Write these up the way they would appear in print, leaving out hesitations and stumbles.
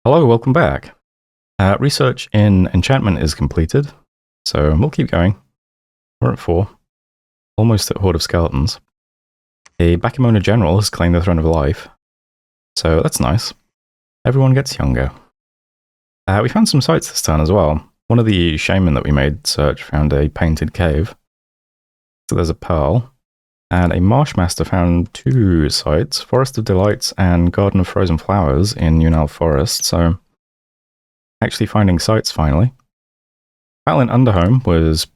Hello, welcome back. Research in enchantment is completed, so we'll keep going. We're at 4, almost at Horde of Skeletons. A Bakamona General has claimed the Throne of Life, so that's nice. Everyone gets younger. We found some sites this turn as well. One of the shaman that we made search found a painted cave. So there's a pearl. And a Marshmaster found 2 sites, Forest of Delights and Garden of Frozen Flowers in Unal Forest, so actually finding sites finally. Battle in Underhome was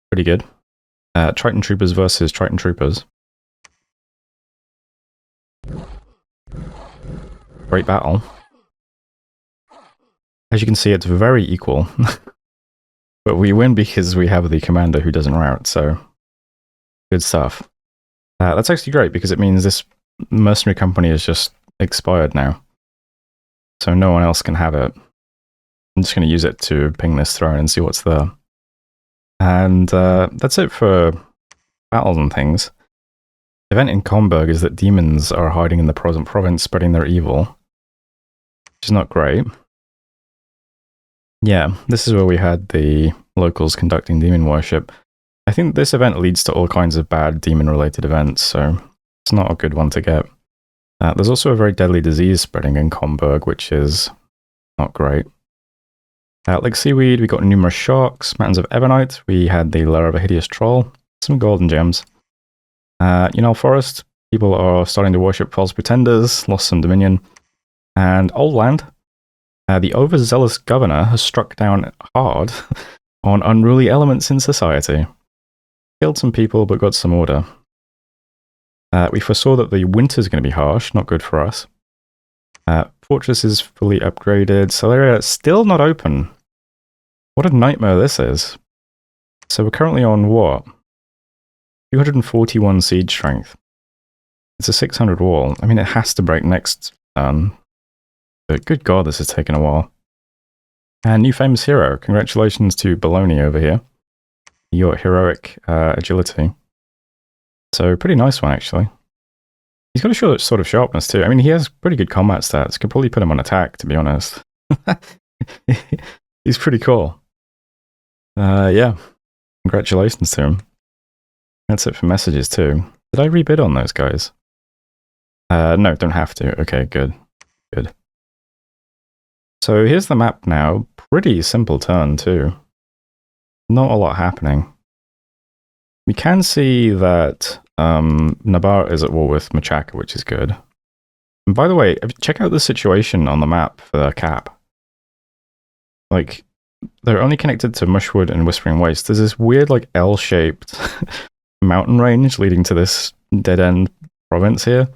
pretty good. Triton Troopers versus Triton Troopers. Great battle. As you can see, it's very equal. But we win because we have the commander who doesn't rout, so good stuff. That's actually great because it means this mercenary company is just expired now. So no one else can have it. I'm just going to use it to ping this throne and see what's there. And that's it for battles and things. The event in Comberg is that demons are hiding in the present province, spreading their evil. Which is not great. Yeah, this is where we had the locals conducting demon worship. I think this event leads to all kinds of bad demon-related events, so it's not a good one to get. There's also a very deadly disease spreading in Comberg, which is not great. Like Seaweed, we got numerous sharks. Mountains of Ebonite, we had the Lair of a Hideous Troll. Some golden gems. Unal Forest, people are starting to worship false pretenders, lost some dominion. And Old Land, the overzealous governor has struck down hard on unruly elements in society. Killed some people, but got some order. We foresaw that the winter's going to be harsh, not good for us. Fortress is fully upgraded. Solaria still not open. What a nightmare this is. So we're currently on what? 241 siege strength. It's a 600 wall. I mean, it has to break next turn. But good god, this has taken a while. And new famous hero. Congratulations to Baloney over here. Your heroic agility. So pretty nice one, actually. He's got a short sort of sharpness too. I mean, he has pretty good combat stats. Could probably put him on attack, to be honest. He's pretty cool. Yeah. Congratulations to him. That's it for messages too. Did I rebid on those guys? No, don't have to. Okay, good. Good. So here's the map now. Pretty simple turn too. Not a lot happening. We can see that Nabar is at war with Machaca, which is good. And by the way, check out the situation on the map for Cap. Like, they're only connected to Mushwood and Whispering Waste. There's this weird, like, L-shaped mountain range leading to this dead-end province here.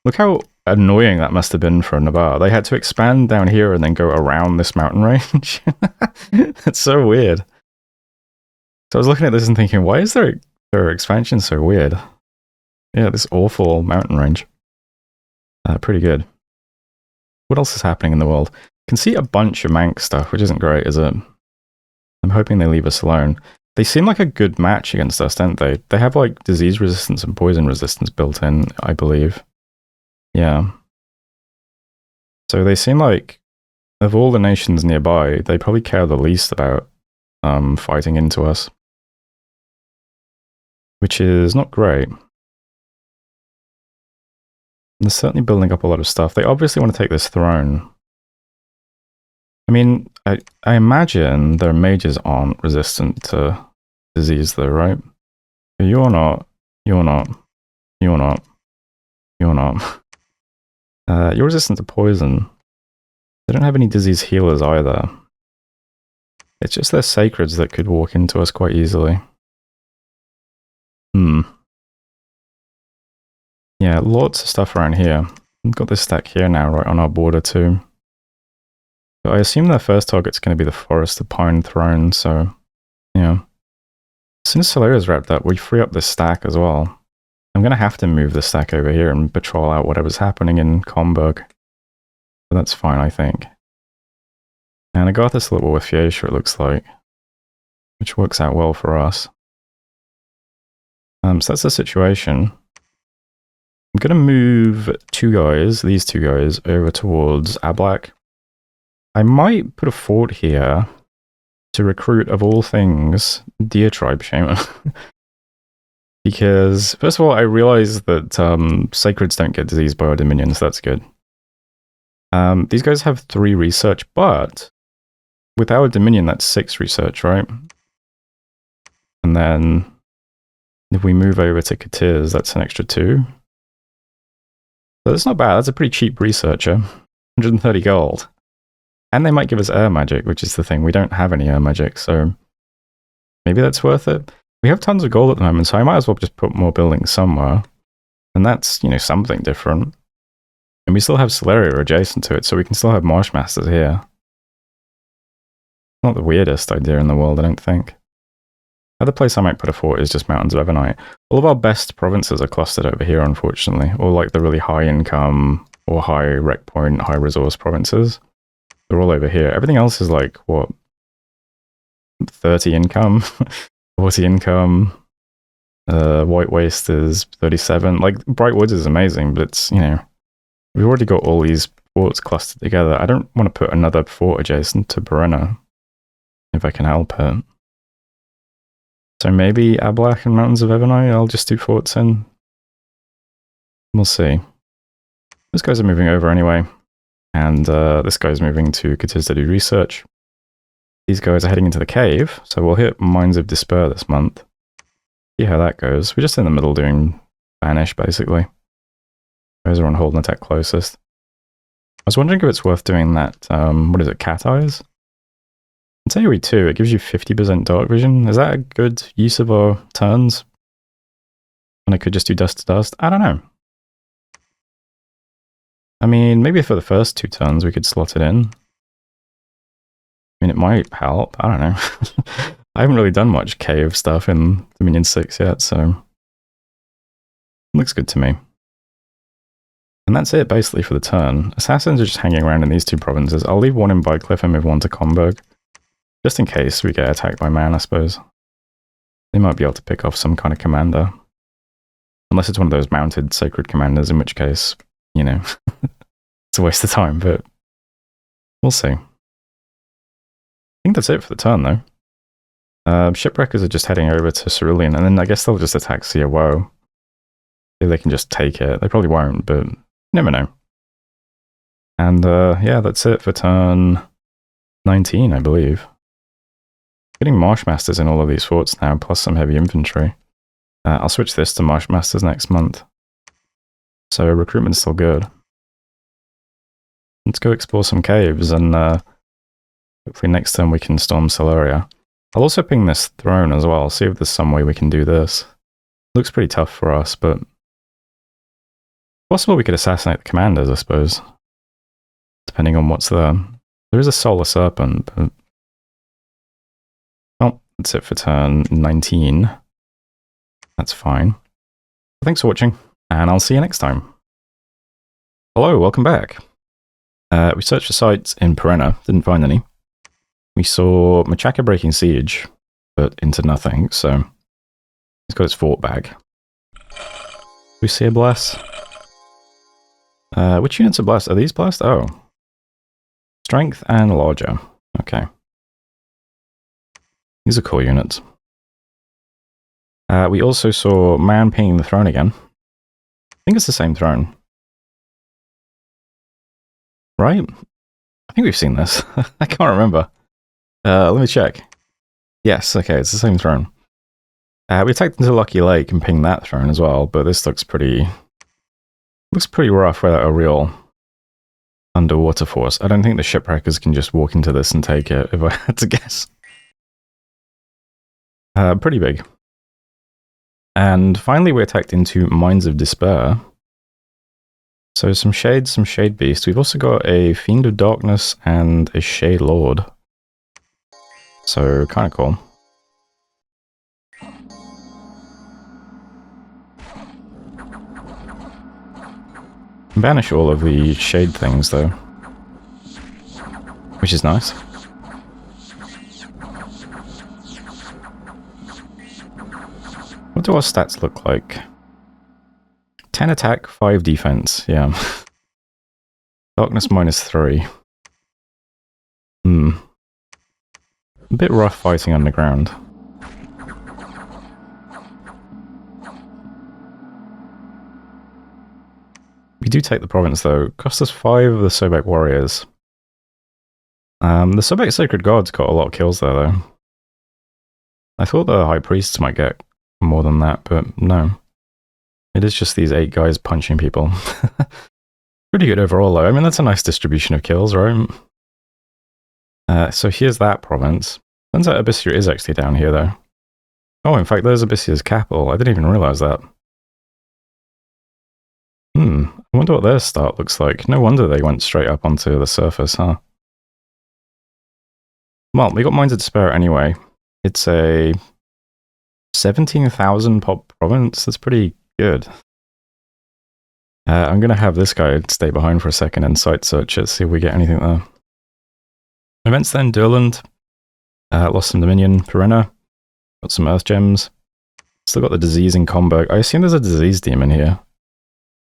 Look how annoying that must have been for Nabar. They had to expand down here and then go around this mountain range. That's so weird. So I was looking at this and thinking, why is their expansion so weird? Yeah, this awful mountain range. Pretty good. What else is happening in the world? Can see a bunch of Manx stuff, which isn't great, is it? I'm hoping they leave us alone. They seem like a good match against us, don't they? They have like disease resistance and poison resistance built in, I believe. Yeah. So they seem like, of all the nations nearby, they probably care the least about fighting into us. Which is not great. They're certainly building up a lot of stuff. They obviously want to take this throne. I mean, I imagine their mages aren't resistant to disease though, right? You're not. You're not. You're not. You're not. You're resistant to poison. They don't have any disease healers either. It's just their sacreds that could walk into us quite easily. Yeah, lots of stuff around here. We've got this stack here now, right on our border too. But I assume their first target's going to be the Forest of Pine Throne, so yeah. As soon as Solaria's wrapped up, we free up this stack as well. I'm going to have to move the stack over here and patrol out whatever's happening in Comberg. But that's fine, I think. And I got this little with Fiesha, it looks like. Which works out well for us. So that's the situation. I'm going to move these two guys, over towards Ablak. I might put a fort here to recruit, of all things, Deer Tribe Shaman. Because, first of all, I realize that Sacreds don't get diseased by our Dominions, so that's good. These guys have 3 research, but with our Dominion, that's 6 research, right? And then if we move over to Katiz, that's an extra 2. So that's not bad. That's a pretty cheap researcher. 130 gold. And they might give us air magic, which is the thing. We don't have any air magic, so maybe that's worth it. We have tons of gold at the moment, so I might as well just put more buildings somewhere. And that's, you know, something different. And we still have Solaria adjacent to it, so we can still have Marshmasters here. Not the weirdest idea in the world, I don't think. Other place I might put a fort is just Mountains of Ebonite. All of our best provinces are clustered over here, unfortunately. Or like the really high income or high rec point, high resource provinces. They're all over here. Everything else is like, what, 30 income, 40 income. White Waste is 37. Like, Bright Woods is amazing, but it's, you know, we've already got all these forts clustered together. I don't want to put another fort adjacent to Brenna, if I can help it. So maybe Ablach and Mountains of Ebonite, I'll just do forts in. We'll see. Those guys are moving over anyway. And this guy's moving to Katiz to do research. These guys are heading into the cave, so we'll hit Mines of Despair this month. See how that goes. We're just in the middle doing Banish, basically. Guys are on hold and attack closest. I was wondering if it's worth doing that, what is it, Cat Eyes? It's AoE 2, it gives you 50% dark vision. Is that a good use of our turns? And I could just do Dust to Dust? I don't know. I mean, maybe for the first 2 turns we could slot it in. I mean, it might help, I don't know. I haven't really done much cave stuff in Dominion 6 yet, so... It looks good to me. And that's it, basically, for the turn. Assassins are just hanging around in these 2 provinces. I'll leave one in Bycliffe and move one to Comberg. Just in case we get attacked by man, I suppose. They might be able to pick off some kind of commander. Unless it's one of those mounted sacred commanders, in which case, you know, it's a waste of time, but we'll see. I think that's it for the turn, though. Shipwreckers are just heading over to Cerulean, and then I guess they'll just attack Woe. Maybe they can just take it. They probably won't, but you never know. And yeah, that's it for turn 19, I believe. Getting Marshmasters in all of these forts now, plus some heavy infantry. I'll switch this to Marshmasters next month. So recruitment's still good. Let's go explore some caves, and hopefully next turn we can storm Solaria. I'll also ping this throne as well, see if there's some way we can do this. Looks pretty tough for us, but... possible we could assassinate the commanders, I suppose. Depending on what's there. There is a Solar Serpent, but... well, that's it for turn 19. That's fine. Thanks for watching, and I'll see you next time. Hello, welcome back. We searched for sites in Perenna, didn't find any. We saw Machaca breaking siege, but into nothing, so he's got his fort back. We see a bless. Which units are blessed? Are these blessed? Oh. Strength and larger. Okay. These are cool units. We also saw man pinging the throne again. I think it's the same throne. Right? I think we've seen this. I can't remember. Let me check. Yes, okay, it's the same throne. We attacked into Lucky Lake and pinged that throne as well, but this looks pretty rough without a real underwater force. I don't think the shipwreckers can just walk into this and take it, if I had to guess. Pretty big. And finally we attacked into Mines of Despair. So some Shade Beast. We've also got a Fiend of Darkness and a Shade Lord. So, kind of cool. Banish all of the shade things, though. Which is nice. What do our stats look like? 10 attack, 5 defense, yeah. Darkness -3. A bit rough fighting underground. We do take the province, though. Cost us 5 of the Sobek warriors. The Sobek Sacred Gods got a lot of kills there, though. I thought the High Priests might get more than that, but no. It is just these 8 guys punching people. Pretty good overall, though. I mean, that's a nice distribution of kills, right? So here's that province. Turns out Abyssia is actually down here, though. Oh, in fact, there's Abyssia's capital. I didn't even realize that. I wonder what their start looks like. No wonder they went straight up onto the surface, huh? Well, we got Mines of Despair anyway. It's a 17,000 pop province. That's pretty good. I'm going to have this guy stay behind for a second and site search it, see if we get anything there. Events then, Durland. Lost some Dominion, Perenna. Got some Earth Gems. Still got the disease in Comberg. I assume there's a disease demon here,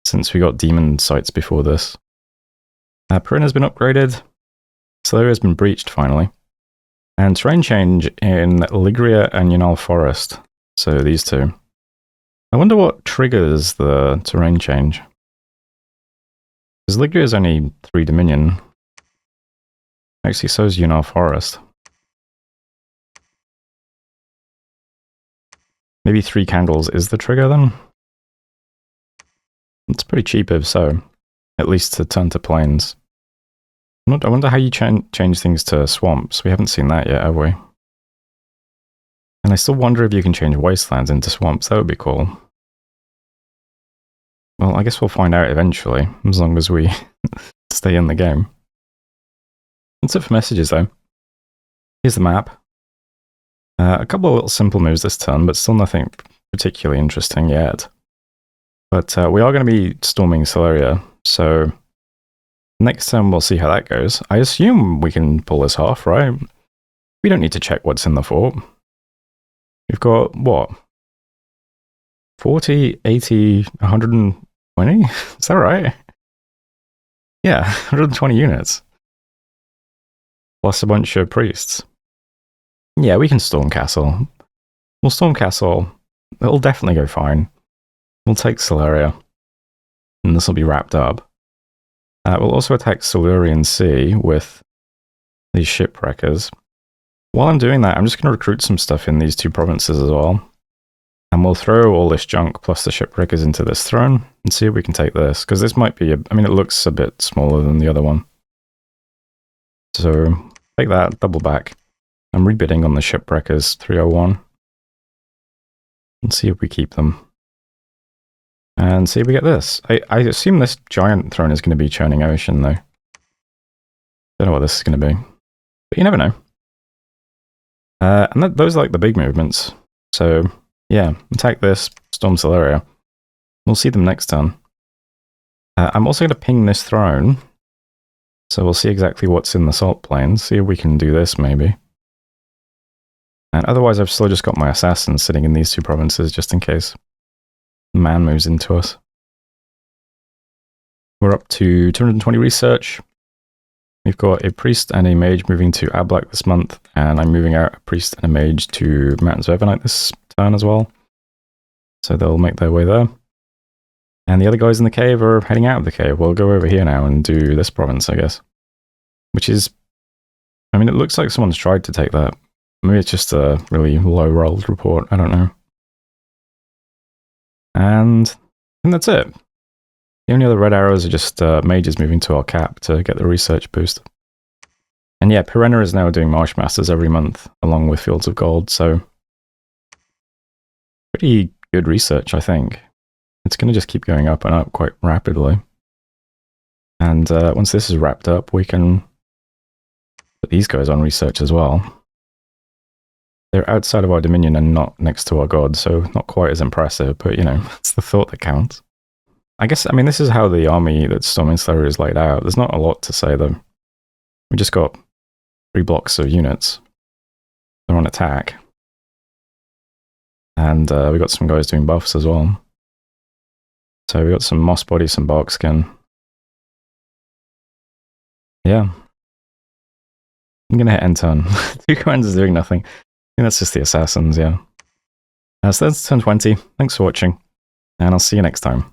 since we got demon sites before this. Perenna's been upgraded. Solaria's been breached, finally. And terrain change in Ligria and Yunal Forest. So these two. I wonder what triggers the terrain change. Because Ligria is only 3 Dominion. Actually, so is Yunal Forest. Maybe 3 candles is the trigger then? It's pretty cheap if so. At least to turn to plains. I wonder how you change things to swamps. We haven't seen that yet, have we? And I still wonder if you can change wastelands into swamps. That would be cool. Well, I guess we'll find out eventually, as long as we stay in the game. That's it for messages, though. Here's the map. A couple of little simple moves this turn, but still nothing particularly interesting yet. But we are going to be storming Solaria, so next time we'll see how that goes. I assume we can pull this off, right? We don't need to check what's in the fort. We've got, what? 40, 80, 120? Is that right? Yeah, 120 units. Plus a bunch of priests. Yeah, we can storm castle. We'll storm castle. It'll definitely go fine. We'll take Solaria. And this will be wrapped up. We'll also attack Silurian Sea with these shipwreckers. While I'm doing that, I'm just going to recruit some stuff in these 2 provinces as well. And we'll throw all this junk plus the shipwreckers into this throne and see if we can take this. Because this might be, I mean, it looks a bit smaller than the other one. So, take that, double back. I'm rebidding on the shipwreckers 301. And see if we keep them. And see if we get this. I assume this giant throne is going to be churning ocean, though. Don't know what this is going to be. But you never know. And those are like the big movements. So, yeah, attack this, storm Solaria. We'll see them next turn. I'm also going to ping this throne. So we'll see exactly what's in the salt plains. See if we can do this, maybe. And otherwise, I've still just got my assassins sitting in these 2 provinces, just in case the man moves into us. We're up to 220 research. We've got a priest and a mage moving to Ablak this month, and I'm moving out a priest and a mage to Mountains of Evernight this turn as well. So they'll make their way there. And the other guys in the cave are heading out of the cave. We'll go over here now and do this province, I guess. Which is, I mean, it looks like someone's tried to take that. Maybe it's just a really low-rolled report, I don't know. And I think that's it. The only other red arrows are just mages moving to our cap to get the research boost. And yeah, Perenna is now doing Marsh Masters every month, along with Fields of Gold, so pretty good research, I think. It's going to just keep going up and up quite rapidly. And once this is wrapped up, we can put these guys on research as well. They're outside of our dominion and not next to our god, so not quite as impressive, but you know, it's the thought that counts. I guess, I mean, this is how the army that's storming Solaria is laid out. There's not a lot to say, though. We just got 3 blocks of units. They're on attack. And we got some guys doing buffs as well. So we got some moss body, some bark skin. Yeah. I'm gonna hit end turn. 2 commanders doing nothing. I think that's just the assassins, yeah. So that's turn 20. Thanks for watching, and I'll see you next time.